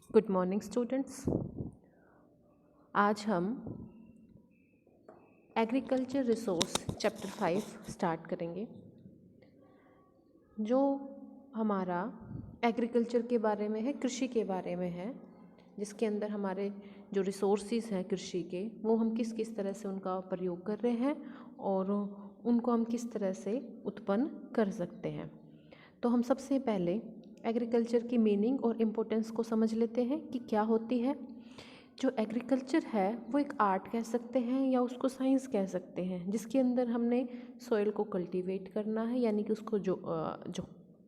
Good morning students. आज हम agriculture resource chapter 5 start करेंगे, जो हमारा एग्रीकल्चर के बारे में है, कृषि के बारे में है, जिसके अंदर हमारे जो रिसोर्सेज हैं कृषि के, वो हम किस किस तरह से उनका प्रयोग कर रहे हैं और उनको हम किस तरह से उत्पन्न कर सकते हैं। तो हम सबसे पहले एग्रीकल्चर की मीनिंग और इम्पोर्टेंस को समझ लेते हैं कि क्या होती है। जो एग्रीकल्चर है वो एक आर्ट कह सकते हैं या उसको साइंस कह सकते हैं, जिसके अंदर हमने सॉइल को कल्टीवेट करना है, यानी कि उसको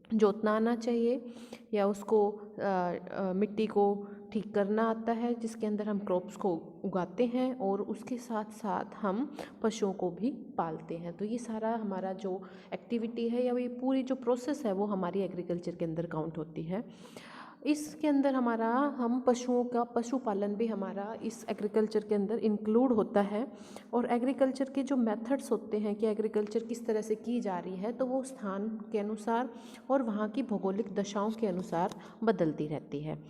जोतना आना चाहिए या उसको मिट्टी को ठीक करना आता है, जिसके अंदर हम क्रॉप्स को उगाते हैं और उसके साथ साथ हम पशुओं को भी पालते हैं। तो ये सारा हमारा जो एक्टिविटी है या ये पूरी जो प्रोसेस है वो हमारी एग्रीकल्चर के अंदर काउंट होती है। इसके अंदर हमारा हम पशुओं का पशुपालन भी हमारा इस एग्रीकल्चर के अंदर इंक्लूड होता है। और एग्रीकल्चर के जो मेथड्स होते हैं कि एग्रीकल्चर किस तरह से की जा रही है, तो वो स्थान के अनुसार और वहाँ की भौगोलिक दशाओं के अनुसार बदलती रहती है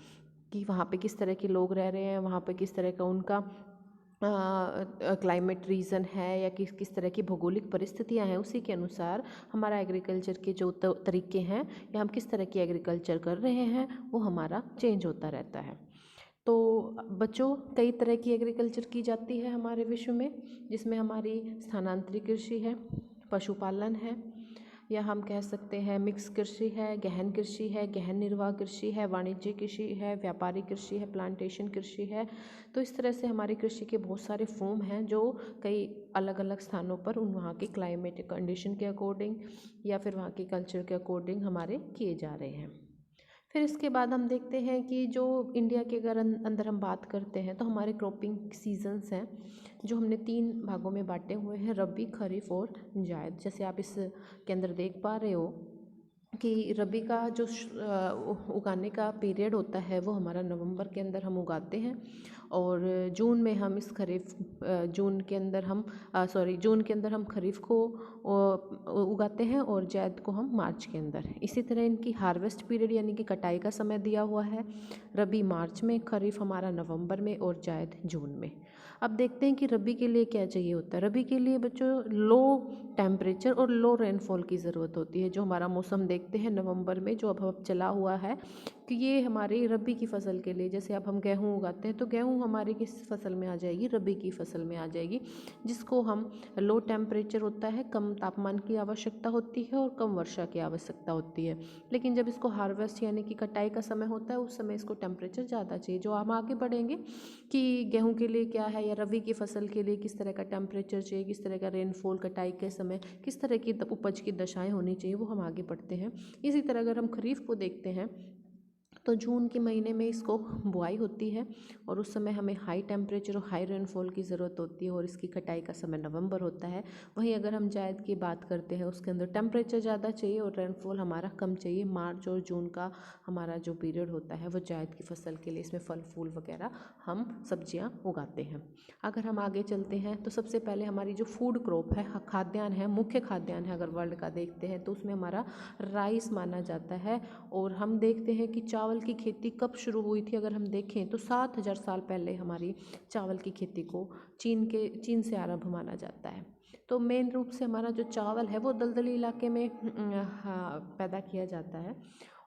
कि वहाँ पे किस तरह के लोग रह रहे हैं, वहाँ पे किस तरह का उनका क्लाइमेट रीज़न है या किस किस तरह की भौगोलिक परिस्थितियाँ हैं, उसी के अनुसार हमारा एग्रीकल्चर के जो तरीके हैं या हम किस तरह की एग्रीकल्चर कर रहे हैं वो हमारा चेंज होता रहता है। तो बच्चों, कई तरह की एग्रीकल्चर की जाती है हमारे विश्व में, जिसमें हमारी स्थानांतरित कृषि है, पशुपालन है, या हम कह सकते हैं मिक्स कृषि है, गहन निर्वाह कृषि है, वाणिज्यिक कृषि है, व्यापारिक कृषि है, प्लांटेशन कृषि है। तो इस तरह से हमारी कृषि के बहुत सारे फॉर्म हैं जो कई अलग अलग स्थानों पर उन वहाँ के क्लाइमेट कंडीशन के अकॉर्डिंग या फिर वहाँ के कल्चर के अकॉर्डिंग हमारे किए जा रहे हैं। फिर इसके बाद हम देखते हैं कि जो इंडिया के अगर अंदर हम बात करते हैं तो हमारे क्रॉपिंग सीजन्स हैं जो हमने 3 भागों में बांटे हुए हैं, रबी, खरीफ और जायद। जैसे आप इस के अंदर देख पा रहे हो कि रबी का जो उगाने का पीरियड होता है वो हमारा नवंबर के अंदर हम उगाते हैं और जून में हम इस खरीफ जून के अंदर हम खरीफ को उगाते हैं और जायद को हम मार्च के अंदर। इसी तरह इनकी हार्वेस्ट पीरियड यानी कि कटाई का समय दिया हुआ है, रबी मार्च में, खरीफ हमारा नवंबर में और जायद जून में। अब देखते हैं कि रबी के लिए क्या चाहिए होता है। रबी के लिए बच्चों लो टेम्परेचर और लो रेनफॉल की ज़रूरत होती है। जो हमारा मौसम देखते हैं नवंबर में जो अब चला हुआ है कि ये हमारी रबी की फ़सल के लिए, जैसे अब हम गेहूँ उगाते हैं तो गेहूँ हमारी किस फसल में आ जाएगी, रबी की फसल में आ जाएगी, जिसको हम लो टेम्परेचर होता है, कम तापमान की आवश्यकता होती है और कम वर्षा की आवश्यकता होती है। लेकिन जब इसको हार्वेस्ट यानी कि कटाई का समय होता है उस समय इसको टेम्परेचर ज़्यादा चाहिए। जो हम आगे बढ़ेंगे कि गेहूँ के लिए क्या है या रबी की फसल के लिए किस तरह का टेम्परेचर चाहिए, किस तरह का रेनफॉल, कटाई के समय किस तरह की उपज की दशाएं होनी चाहिए, वो हम आगे बढ़ते हैं। इसी तरह अगर हम खरीफ को देखते हैं तो जून के महीने में इसको बुआई होती है और उस समय हमें हाई टेम्परेचर और हाई रेनफॉल की ज़रूरत होती है और इसकी कटाई का समय नवंबर होता है। वहीं अगर हम जायद की बात करते हैं उसके अंदर टेम्परेचर ज़्यादा चाहिए और रेनफॉल हमारा कम चाहिए। मार्च और जून का हमारा जो पीरियड होता है वो जायद की फसल के लिए, इसमें फल फूल वगैरह हम सब्जियाँ उगाते हैं। अगर हम आगे चलते हैं तो सबसे पहले हमारी जो फूड क्रॉप है, खाद्यान्न है, मुख्य खाद्यान्न है, अगर वर्ल्ड का देखते हैं तो उसमें हमारा राइस माना जाता है। और हम देखते हैं कि चावल की खेती कब शुरू हुई थी, अगर हम देखें तो 7000 साल पहले हमारी चावल की खेती को चीन से आरंभ माना जाता है। तो मेन रूप से हमारा जो चावल है वो दलदली इलाके में पैदा किया जाता है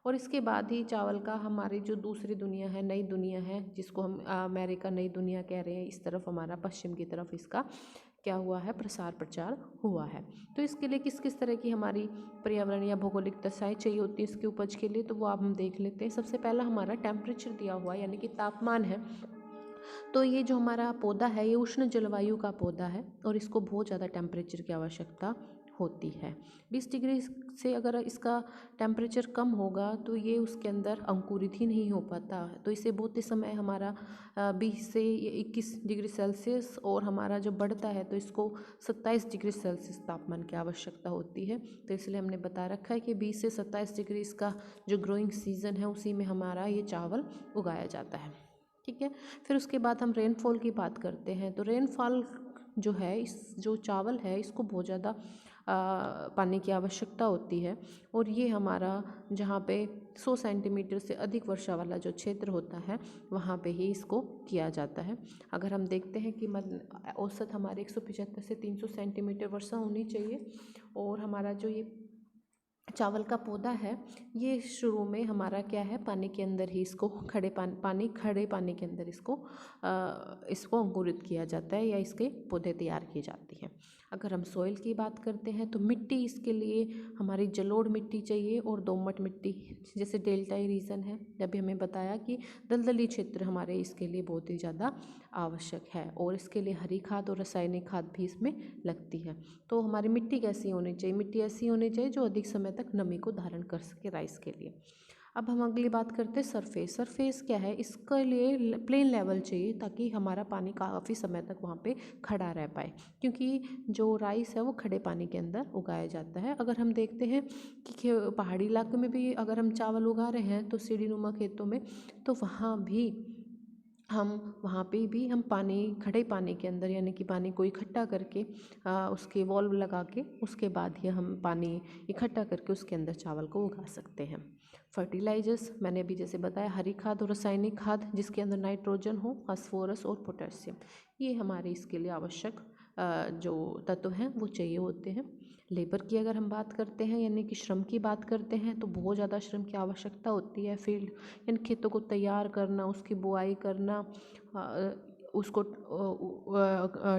और इसके बाद ही चावल का हमारी जो दूसरी दुनिया है, नई दुनिया है, जिसको हम अमेरिका नई दुनिया कह रहे हैं, इस तरफ हमारा पश्चिम की तरफ इसका क्या हुआ है, प्रसार प्रचार हुआ है। तो इसके लिए किस किस तरह की हमारी पर्यावरण या भौगोलिक दशाएं चाहिए होती है इसकी उपज के लिए, तो वो आप हम देख लेते हैं। सबसे पहला हमारा टेम्परेचर दिया हुआ यानी कि तापमान है। तो ये जो हमारा पौधा है ये उष्ण जलवायु का पौधा है और इसको बहुत ज़्यादा टेम्परेचर की आवश्यकता होती है। 20 डिग्री से अगर इसका टेम्परेचर कम होगा तो ये उसके अंदर अंकुरित ही नहीं हो पाता। तो इसे बोते समय हमारा 20 से 21 डिग्री सेल्सियस और हमारा जब बढ़ता है तो इसको 27 डिग्री सेल्सियस तापमान की आवश्यकता होती है। तो इसलिए हमने बता रखा है कि 20 से 27 डिग्री इसका जो ग्रोइंग सीजन है उसी में हमारा ये चावल उगाया जाता है। ठीक है। फिर उसके बाद हम रेनफॉल की बात करते हैं। तो रेनफॉल जो है, इस जो चावल है इसको बहुत ज़्यादा पानी की आवश्यकता होती है और ये हमारा जहाँ पे 100 सेंटीमीटर से अधिक वर्षा वाला जो क्षेत्र होता है वहाँ पे ही इसको किया जाता है। अगर हम देखते हैं कि औसत हमारे 175 से 300 सेंटीमीटर वर्षा होनी चाहिए। और हमारा जो ये चावल का पौधा है ये शुरू में हमारा क्या है, पानी के अंदर ही इसको खड़े पानी के अंदर इसको अंकुरित किया जाता है या इसके पौधे तैयार की जाती हैं। अगर हम सॉइल की बात करते हैं तो मिट्टी इसके लिए हमारी जलोढ़ मिट्टी चाहिए और दोमट मिट्टी, जैसे डेल्टाई रीजन है, अभी हमें बताया कि दलदली क्षेत्र हमारे इसके लिए बहुत ही ज़्यादा आवश्यक है। और इसके लिए हरी खाद और रासायनिक खाद भी इसमें लगती है। तो हमारी मिट्टी कैसी होनी चाहिए? मिट्टी ऐसी होनी चाहिए जो अधिक समय तक नमी को धारण कर सके राइस के लिए। अब हम अगली बात करते हैं सरफेस। सरफेस क्या है? इसके लिए प्लेन लेवल चाहिए ताकि हमारा पानी काफ़ी समय तक वहाँ पे खड़ा रह पाए, क्योंकि जो राइस है वो खड़े पानी के अंदर उगाया जाता है। अगर हम देखते हैं कि पहाड़ी इलाके में भी अगर हम चावल उगा रहे हैं तो सीढ़ीनुमा खेतों में, तो वहाँ पे भी हम पानी, खड़े पानी के अंदर, यानी कि पानी को इकट्ठा करके उसके वॉल्व लगा के उसके बाद ही हम पानी इकट्ठा करके उसके अंदर चावल को उगा सकते हैं। फर्टिलाइजर्स मैंने अभी जैसे बताया, हरी खाद और रासायनिक खाद जिसके अंदर नाइट्रोजन हो, फास्फोरस और पोटेशियम, ये हमारे इसके लिए आवश्यक जो तत्व हैं वो चाहिए होते हैं। लेबर की अगर हम बात करते हैं, यानी कि श्रम की बात करते हैं, तो बहुत ज़्यादा श्रम की आवश्यकता होती है। फील्ड यानी खेतों को तैयार करना, उसकी बुआई करना, उसको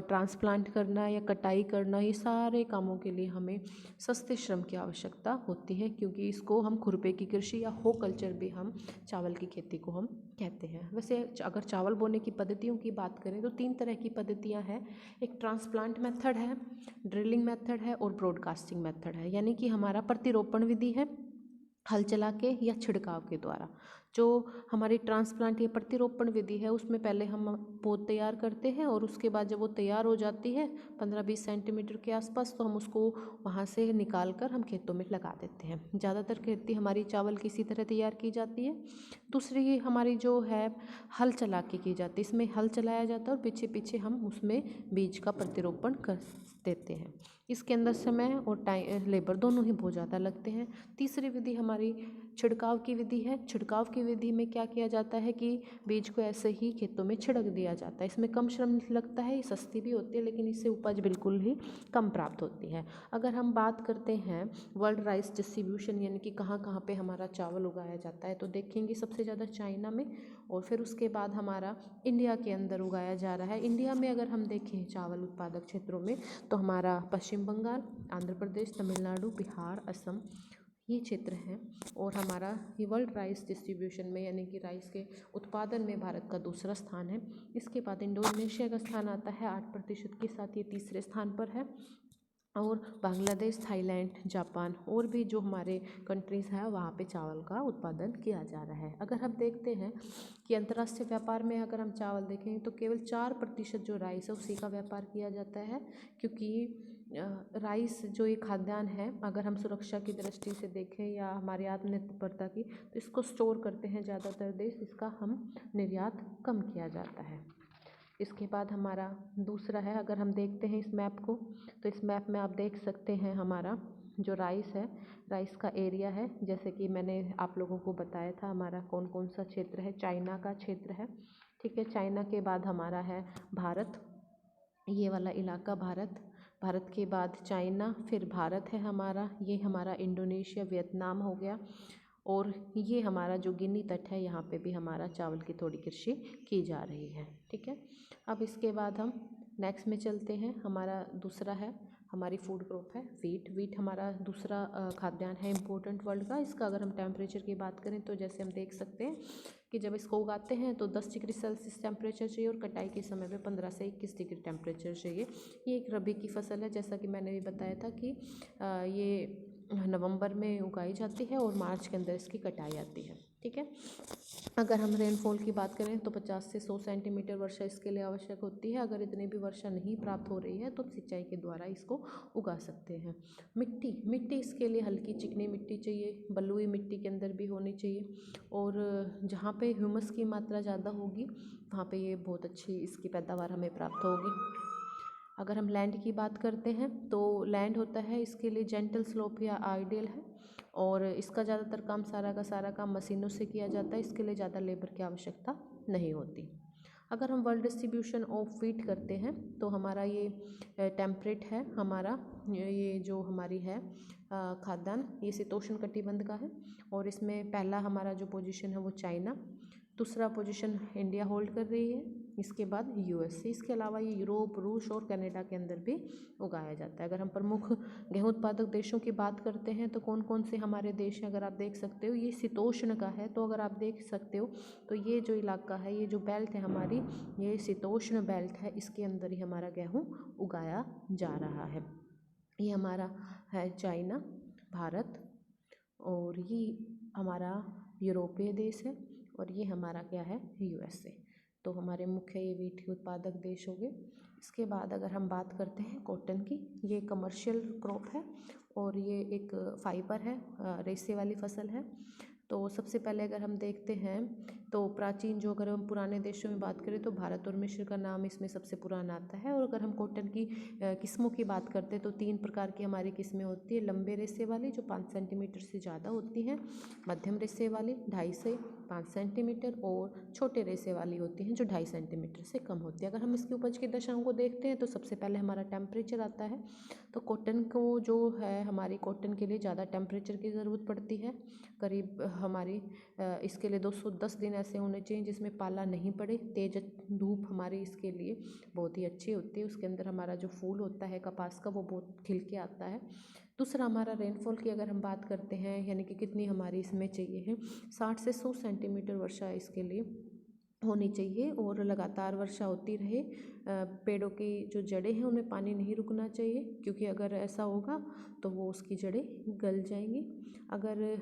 ट्रांसप्लांट करना या कटाई करना, ये सारे कामों के लिए हमें सस्ते श्रम की आवश्यकता होती है, क्योंकि इसको हम खुरपे की कृषि या हो कल्चर भी हम चावल की खेती को हम कहते हैं। वैसे अगर चावल बोने की पद्धतियों की बात करें तो 3 तरह की पद्धतियां हैं। एक ट्रांसप्लांट मेथड है, ड्रिलिंग मेथड है और ब्रॉडकास्टिंग मेथड है। यानी कि हमारा प्रतिरोपण विधि है हल चला के या छिड़काव के द्वारा। जो हमारी ट्रांसप्लांट या प्रतिरोपण विधि है उसमें पहले हम पौध तैयार करते हैं और उसके बाद जब वो तैयार हो जाती है 15-20 सेंटीमीटर के आसपास, तो हम उसको वहाँ से निकाल कर हम खेतों में लगा देते हैं। ज़्यादातर खेती हमारी चावल की इसी तरह तैयार की जाती है। दूसरी हमारी जो है हल चला के की जाती है। इसमें हल चलाया जाता है और पीछे पीछे हम उसमें बीज का प्रतिरोपण कर देते हैं। इसके अंदर समय और लेबर दोनों ही बहुत ज़्यादा लगते हैं। तीसरी विधि हमारी छिड़काव की विधि है। छिड़काव की विधि में क्या किया जाता है कि बीज को ऐसे ही खेतों में छिड़क दिया जाता है। इसमें कम श्रम लगता है, ये सस्ती भी होती है, लेकिन इससे उपज बिल्कुल ही कम प्राप्त होती है। अगर हम बात करते हैं वर्ल्ड राइस डिस्ट्रीब्यूशन, यानी कि कहाँ कहाँ पे हमारा चावल उगाया जाता है, तो देखेंगे सबसे ज़्यादा चाइना में और फिर उसके बाद हमारा इंडिया के अंदर उगाया जा रहा है। इंडिया में अगर हम देखें चावल उत्पादक क्षेत्रों में, तो हमारा पश्चिम बंगाल, आंध्र प्रदेश, तमिलनाडु, बिहार, असम, ये क्षेत्र हैं। और हमारा ये वर्ल्ड राइस डिस्ट्रीब्यूशन में, यानी कि राइस के उत्पादन में भारत का दूसरा स्थान है। इसके बाद इंडोनेशिया का स्थान आता है 8% के साथ, ये तीसरे स्थान पर है। और बांग्लादेश, थाईलैंड, जापान और भी जो हमारे कंट्रीज़ हैं वहाँ पे चावल का उत्पादन किया जा रहा है। अगर हम देखते हैं कि अंतर्राष्ट्रीय व्यापार में अगर हम चावल देखें तो केवल 4% जो राइस है उसी का व्यापार किया जाता है, क्योंकि राइस जो ये खाद्यान्न है, अगर हम सुरक्षा की दृष्टि से देखें या हमारी आत्मनिर्भरता की, तो इसको स्टोर करते हैं ज़्यादातर देश, इसका हम निर्यात कम किया जाता है। इसके बाद हमारा दूसरा है, अगर हम देखते हैं इस मैप को, तो इस मैप में आप देख सकते हैं हमारा जो राइस है, राइस का एरिया है, जैसे कि मैंने आप लोगों को बताया था हमारा कौन कौन सा क्षेत्र है। चाइना का क्षेत्र है, ठीक है। चाइना के बाद हमारा है भारत, ये वाला इलाका भारत, भारत के बाद चाइना, फिर भारत है हमारा, ये हमारा इंडोनेशिया, वियतनाम हो गया, और ये हमारा जो गिनी तट है, यहाँ पे भी हमारा चावल की थोड़ी कृषि की जा रही है, ठीक है। अब इसके बाद हम नेक्स्ट में चलते हैं। हमारा दूसरा है, हमारी फूड क्रॉप है वीट। वीट हमारा दूसरा खाद्यान्न है इम्पोर्टेंट वर्ल्ड का। इसका अगर हम टेम्परेचर की बात करें तो जैसे हम देख सकते हैं कि जब इसको उगाते हैं तो 10 डिग्री सेल्सियस टेम्परेचर चाहिए और कटाई के समय में 15 से 21 डिग्री टेम्परेचर चाहिए। ये एक रबी की फसल है, जैसा कि मैंने भी बताया था कि ये नवंबर में उगाई जाती है और मार्च के अंदर इसकी कटाई आती है, ठीक है। अगर हम रेनफॉल की बात करें तो 50 से 100 सेंटीमीटर वर्षा इसके लिए आवश्यक होती है। अगर इतनी भी वर्षा नहीं प्राप्त हो रही है तो सिंचाई के द्वारा इसको उगा सकते हैं। मिट्टी इसके लिए हल्की चिकनी मिट्टी चाहिए, बलुई मिट्टी के अंदर भी होनी चाहिए, और जहाँ पे ह्यूमस की मात्रा ज़्यादा होगी वहाँ पे ये बहुत अच्छी इसकी पैदावार हमें प्राप्त होगी। अगर हम लैंड की बात करते हैं तो लैंड होता है इसके लिए जेंटल स्लोप या आइडियल है, और इसका ज़्यादातर काम सारा का सारा काम मशीनों से किया जाता है, इसके लिए ज़्यादा लेबर की आवश्यकता नहीं होती। अगर हम वर्ल्ड डिस्ट्रीब्यूशन ऑफ व्हीट करते हैं तो हमारा ये टेम्परेट है, हमारा ये जो हमारी है खाद्यान्न, ये शीतोष्ण कटिबंध का है और इसमें पहला हमारा जो पोजीशन है वो चाइना, दूसरा पोजीशन इंडिया होल्ड कर रही है, इसके बाद यूएसए। इसके अलावा ये यूरोप, रूस और कनाडा के अंदर भी उगाया जाता है। अगर हम प्रमुख गेहूं उत्पादक देशों की बात करते हैं तो कौन कौन से हमारे देश हैं, अगर आप देख सकते हो ये शीतोष्ण का है, तो अगर आप देख सकते हो तो ये जो इलाका है, ये जो बेल्ट है हमारी, ये शीतोष्ण बेल्ट है, इसके अंदर ही हमारा गेहूँ उगाया जा रहा है। ये हमारा है चाइना, भारत, और ये हमारा यूरोपीय देश है, और ये हमारा क्या है यूएसए। तो हमारे मुख्य ये व्हीट के उत्पादक देश हो गए। इसके बाद अगर हम बात करते हैं कॉटन की, ये कमर्शियल क्रॉप है और ये एक फाइबर है, रेशे वाली फसल है। तो सबसे पहले अगर हम देखते हैं तो प्राचीन जो अगर हम पुराने देशों में बात करें तो भारत और मिस्र का नाम इसमें सबसे पुराना आता है। और अगर हम कॉटन की किस्मों की बात करते हैं तो 3 प्रकार की हमारी किस्में होती है। लंबे रेशे वाली जो 5 सेंटीमीटर से ज़्यादा होती हैं, मध्यम रेशे वाली 2.5 से 5 सेंटीमीटर, और छोटे रेशे वाली होती हैं जो 2.5 सेंटीमीटर से कम होती है। अगर हम इसकी उपज की दशाओं को देखते हैं तो सबसे पहले हमारा टेम्परेचर आता है। तो कॉटन को जो है, हमारी कॉटन के लिए ज़्यादा टेम्परेचर की ज़रूरत पड़ती है। करीब हमारी इसके लिए 210 दिन ऐसे होने चाहिए जिसमें पाला नहीं पड़े। तेज धूप हमारी इसके लिए बहुत ही अच्छी होती है। उसके अंदर हमारा जो फूल होता है कपास का, वो बहुत खिल के आता है। दूसरा हमारा रेनफॉल की अगर हम बात करते हैं, यानी कि कितनी हमारी इसमें चाहिए है, 60 से 100 सेंटीमीटर वर्षा इसके लिए होनी चाहिए और लगातार वर्षा होती रहे। पेड़ों की जो जड़ें हैं उनमें पानी नहीं रुकना चाहिए, क्योंकि अगर ऐसा होगा तो वो उसकी जड़ें गल जाएंगी। अगर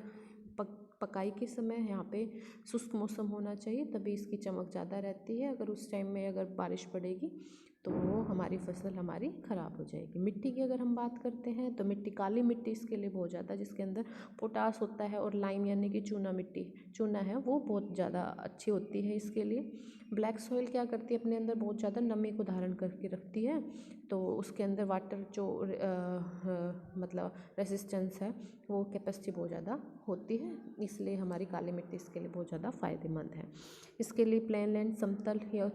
पकाई के समय यहाँ पे शुष्क मौसम होना चाहिए, तभी इसकी चमक ज़्यादा रहती है। अगर उस टाइम में अगर बारिश पड़ेगी तो वो हमारी फसल हमारी ख़राब हो जाएगी। मिट्टी की अगर हम बात करते हैं तो मिट्टी, काली मिट्टी इसके लिए बहुत ज़्यादा, जिसके अंदर पोटास होता है, और लाइम यानी कि चूना मिट्टी, चूना है, वो बहुत ज़्यादा अच्छी होती है इसके लिए। ब्लैक सॉइल क्या करती है, अपने अंदर बहुत ज़्यादा नमी को धारण करके रखती है, तो उसके अंदर वाटर जो मतलब रेसिस्टेंस है, वो कैपेसिटी बहुत ज़्यादा होती है, इसलिए हमारी काली मिट्टी इसके लिए बहुत ज़्यादा फ़ायदेमंद है। इसके लिए प्लेन लैंड, समतल या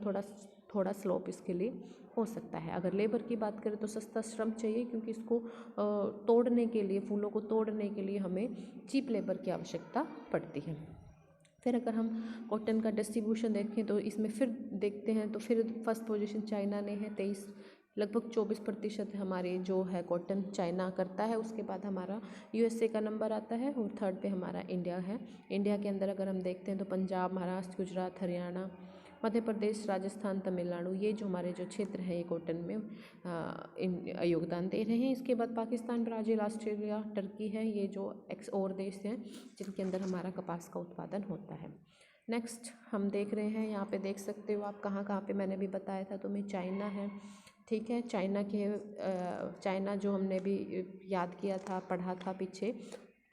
थोड़ा स्लोप इसके लिए हो सकता है। अगर लेबर की बात करें तो सस्ता श्रम चाहिए, क्योंकि इसको तोड़ने के लिए, फूलों को तोड़ने के लिए हमें चीप लेबर की आवश्यकता पड़ती है। फिर अगर हम कॉटन का डिस्ट्रीब्यूशन देखें तो इसमें फिर देखते हैं तो फिर फर्स्ट पोजीशन चाइना ने है, 23, लगभग 24% हमारे जो है कॉटन चाइना करता है। उसके बाद हमारा यूएसए का नंबर आता है और थर्ड पे हमारा इंडिया है। इंडिया के अंदर अगर हम देखते हैं तो पंजाब, महाराष्ट्र, गुजरात, हरियाणा, मध्य प्रदेश, राजस्थान, तमिलनाडु, ये जो हमारे जो क्षेत्र हैं ये कॉटन में योगदान दे रहे हैं। इसके बाद पाकिस्तान, ब्राज़ील, ऑस्ट्रेलिया, टर्की है, ये जो और देश हैं जिनके अंदर हमारा कपास का उत्पादन होता है। नेक्स्ट हम देख रहे हैं, यहाँ पे देख सकते हो आप कहाँ पे मैंने भी बताया था तुम्हें, चाइना है, ठीक है। चाइना जो हमने भी याद किया था, पढ़ा था पीछे,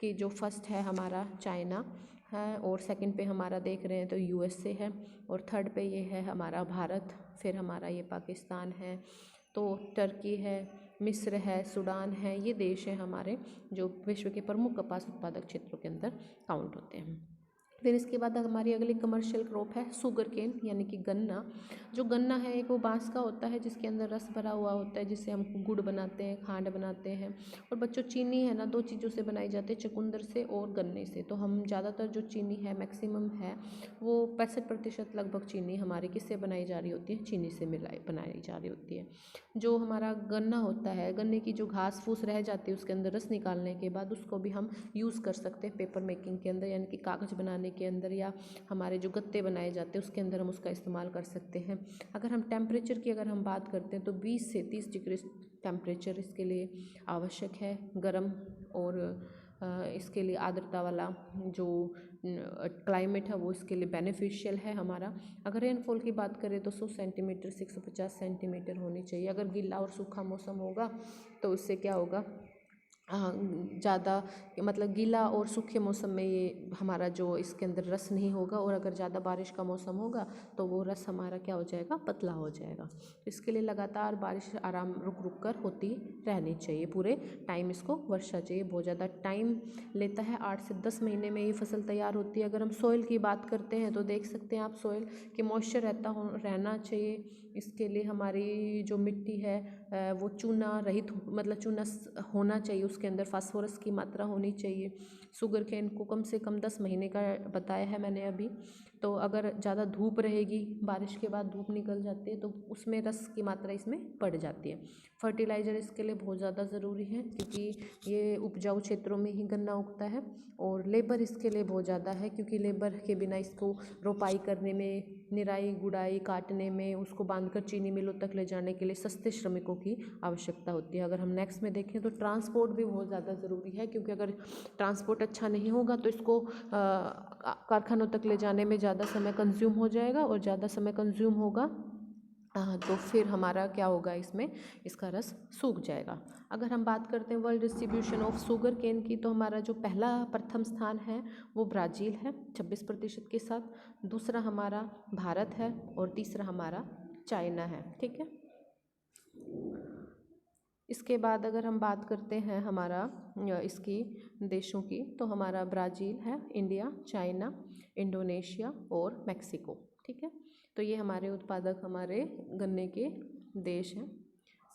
कि जो फर्स्ट है हमारा चाइना है, और सेकंड पे हमारा देख रहे हैं तो यूएसए है, और थर्ड पे ये है हमारा भारत, फिर हमारा ये पाकिस्तान है, तो टर्की है, मिस्र है, सूडान है, ये देश हैं हमारे जो विश्व के प्रमुख कपास उत्पादक क्षेत्रों के अंदर काउंट होते हैं। फिर इसके बाद हमारी अगली कमर्शियल क्रॉप है शुगर केन, यानी कि गन्ना। जो गन्ना है एक वो बांस का होता है जिसके अंदर रस भरा हुआ होता है, जिससे हम गुड़ बनाते हैं, खांड बनाते हैं। और बच्चों चीनी है ना, 2 चीज़ों से बनाई जाती है, चुकंदर से और गन्ने से। तो हम ज़्यादातर जो चीनी है मैक्सिमम है वो 65% लगभग चीनी हमारी किससे बनाई जा रही होती है, चीनी से बनाई जा रही होती है। जो हमारा गन्ना होता है, गन्ने की जो घास फूस रह जाती है उसके अंदर रस निकालने के बाद उसको भी हम यूज़ कर सकते हैं पेपर मेकिंग के अंदर, यानी कि कागज़ बनाने के अंदर, या हमारे जो गत्ते बनाए जाते हैं उसके अंदर हम उसका इस्तेमाल कर सकते हैं। अगर हम टेम्परेचर की अगर हम बात करते हैं तो 20 से 30 डिग्री टेम्परेचर इसके लिए आवश्यक है, गर्म, और इसके लिए आर्द्रता वाला जो क्लाइमेट है वो इसके लिए बेनिफिशियल है हमारा। अगर रेनफॉल की बात करें तो 100 सेंटीमीटर से 150 सेंटीमीटर होनी चाहिए। अगर गीला और सूखा मौसम होगा तो उससे क्या होगा, ज़्यादा मतलब गीला और सूखे मौसम में ये हमारा जो इसके अंदर रस नहीं होगा, और अगर ज़्यादा बारिश का मौसम होगा तो वो रस हमारा क्या हो जाएगा, पतला हो जाएगा। इसके लिए लगातार बारिश आराम रुक रुक कर होती रहनी चाहिए, पूरे टाइम इसको वर्षा चाहिए। बहुत ज़्यादा टाइम लेता है, 8 से 10 महीने में ये फसल तैयार होती है। अगर हम सॉइल की बात करते हैं तो देख सकते हैं आप, सॉइल कि मॉइस्चर रहना चाहिए। इसके लिए हमारी जो मिट्टी है वो चूना रहित मतलब चूना होना चाहिए, उसके अंदर फास्फोरस की मात्रा होनी चाहिए। शुगर केन को कम से कम 10 महीने का बताया है मैंने अभी। तो अगर ज़्यादा धूप रहेगी, बारिश के बाद धूप निकल जाती है तो उसमें रस की मात्रा इसमें बढ़ जाती है। फर्टिलाइज़र इसके लिए बहुत ज़्यादा ज़रूरी है, क्योंकि ये उपजाऊ क्षेत्रों में ही गन्ना उगता है। और लेबर इसके लिए बहुत ज़्यादा है, क्योंकि लेबर के बिना इसको रोपाई करने में, निराई गुड़ाई काटने में, उसको बांधकर चीनी मिलों तक ले जाने के लिए सस्ते श्रमिकों की आवश्यकता होती है। अगर हम नेक्स्ट में देखें तो ट्रांसपोर्ट भी बहुत ज़्यादा ज़रूरी है, क्योंकि अगर ट्रांसपोर्ट अच्छा नहीं होगा तो इसको कारखानों तक ले जाने में ज़्यादा समय कंज्यूम हो जाएगा, और ज़्यादा समय कंज्यूम होगा तो फिर हमारा क्या होगा, इसमें इसका रस सूख जाएगा। अगर हम बात करते हैं world distribution of sugar cane की, तो हमारा जो पहला प्रथम स्थान है वो ब्राज़ील है 26% के साथ, दूसरा हमारा भारत है, और तीसरा हमारा चाइना है। ठीक है, इसके बाद अगर हम बात करते हैं हमारा इसकी देशों की, तो हमारा ब्राज़ील है, इंडिया, चाइना, इंडोनेशिया और मेक्सिको। ठीक है, तो ये हमारे उत्पादक, हमारे गन्ने के देश हैं।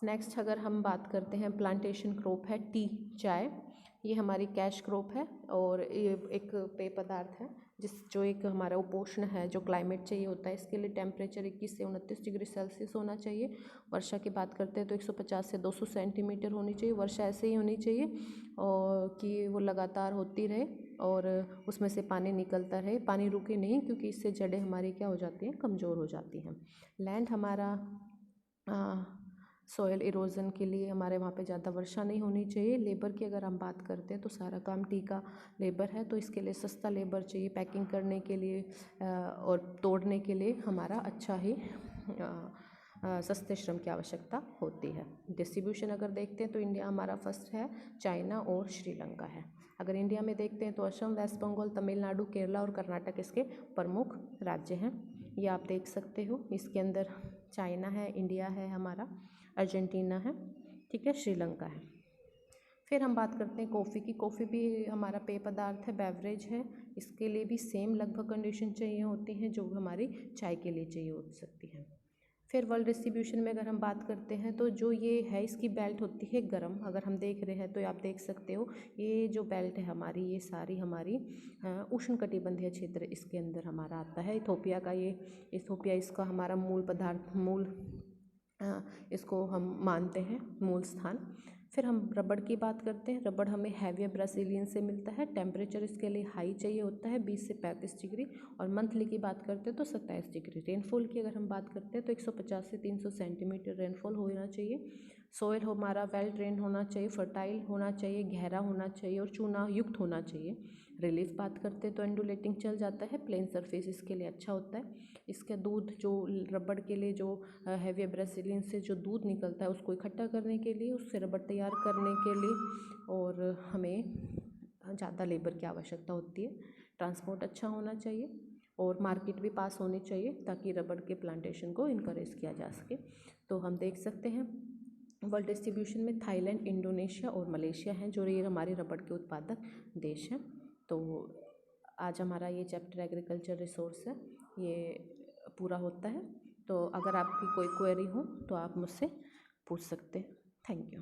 नेक्स्ट अगर हम बात करते हैं प्लांटेशन क्रॉप है टी, चाय। ये हमारी कैश क्रॉप है, और ये एक पेय पदार्थ है जो एक हमारा उपोष्ण है, जो क्लाइमेट चाहिए होता है। इसके लिए टेम्परेचर 21 से 29 डिग्री सेल्सियस होना चाहिए। वर्षा की बात करते हैं तो 150 से 200 सेंटीमीटर होनी चाहिए। वर्षा ऐसे ही होनी चाहिए और कि वो लगातार होती रहे और उसमें से पानी निकलता रहे, पानी रुके नहीं, क्योंकि इससे जड़ें हमारी क्या हो जाती हैं, कमज़ोर हो जाती हैं। लैंड हमारा सॉयल इरोजन के लिए हमारे वहाँ पे ज़्यादा वर्षा नहीं होनी चाहिए। लेबर की अगर हम बात करते हैं तो सारा काम टी का लेबर है, तो इसके लिए सस्ता लेबर चाहिए पैकिंग करने के लिए और तोड़ने के लिए हमारा अच्छा ही सस्ते श्रम की आवश्यकता होती है। डिस्ट्रीब्यूशन अगर देखते हैं तो इंडिया हमारा फर्स्ट है, चाइना और श्रीलंका है। अगर इंडिया में देखते हैं तो असम, वेस्ट बंगाल, तमिलनाडु, केरला और कर्नाटक इसके प्रमुख राज्य हैं। ये आप देख सकते हो, इसके अंदर चाइना है, इंडिया है हमारा, अर्जेंटीना है, ठीक है, श्रीलंका है। फिर हम बात करते हैं कॉफ़ी की। कॉफ़ी भी हमारा पेय पदार्थ है, बेवरेज है। इसके लिए भी सेम लगभग कंडीशन चाहिए होती हैं जो हमारी चाय के लिए चाहिए हो सकती है। फिर वर्ल्ड डिस्ट्रीब्यूशन में अगर हम बात करते हैं तो जो ये है, इसकी बेल्ट होती है गरम। अगर हम देख रहे हैं तो आप देख सकते हो, ये जो बेल्ट है हमारी, ये सारी हमारी उष्णकटिबंधीय क्षेत्र इसके अंदर हमारा आता है। इथोपिया का ये, इथोपिया इसका हमारा मूल पदार्थ, इसको हम मानते हैं मूल स्थान। फिर हम रबड़ की बात करते हैं। रबड़ हमें हैविया ब्राज़ीलियन से मिलता है। टेम्परेचर इसके लिए हाई चाहिए होता है, 20 से 35 डिग्री। और मंथली की बात करते हैं तो 27 डिग्री। रेनफॉल की अगर हम बात करते हैं तो 150 से 300 सेंटीमीटर रेनफॉल होना चाहिए। सॉइल हमारा वेल ड्रेन होना चाहिए, फर्टाइल होना चाहिए, गहरा होना चाहिए और चूना युक्त होना चाहिए। रिलीफ बात करते हैं तो एंडुलेटिंग चल जाता है। प्लेन सरफेस इसके लिए अच्छा होता है। इसका दूध, जो रबड़ के लिए जो हैवी ब्राज़ीलियन से जो दूध निकलता है उसको इकट्ठा करने के लिए, उससे रबड़ तैयार करने के लिए और हमें ज़्यादा लेबर की आवश्यकता होती है। ट्रांसपोर्ट अच्छा होना चाहिए और मार्केट भी पास होनी चाहिए ताकि रबड़ के प्लांटेशन को इनकरेज किया जा सके। तो हम देख सकते हैं वर्ल्ड डिस्ट्रीब्यूशन में थाईलैंड, इंडोनेशिया और मलेशिया हैं जो ये हमारे रबड़ के उत्पादक देश हैं। तो आज हमारा ये चैप्टर एग्रीकल्चर रिसोर्स है, ये पूरा होता है। तो अगर आपकी कोई क्वेरी हो तो आप मुझसे पूछ सकते हैं। Thank you.